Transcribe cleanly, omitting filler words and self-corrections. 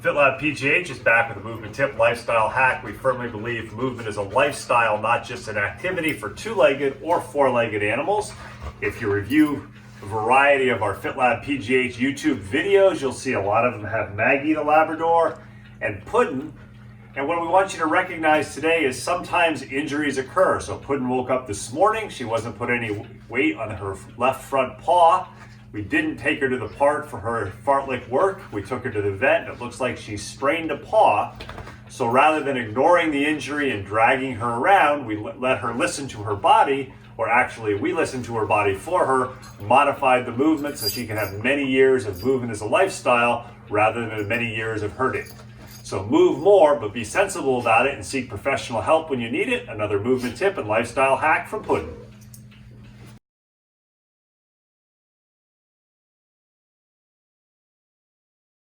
FitLab PGH is back with a movement tip lifestyle hack. We firmly believe movement is a lifestyle, not just an activity for two-legged or four-legged animals. If you review a variety of our FitLab PGH YouTube videos, you'll see a lot of them have Maggie the Labrador and Puddin. And what we want you to recognize today is sometimes injuries occur. So Puddin woke up this morning. She wasn't put any weight on her left front paw. We didn't take her to the park for her fartlek work. We took her to the vet, and it looks like she sprained a paw. So rather than ignoring the injury and dragging her around, we let her listen to her body, or actually we listened to her body for her, modified the movement so she can have many years of movement as a lifestyle rather than many years of hurting. So move more, but be sensible about it and seek professional help when you need it. Another movement tip and lifestyle hack from Puddin.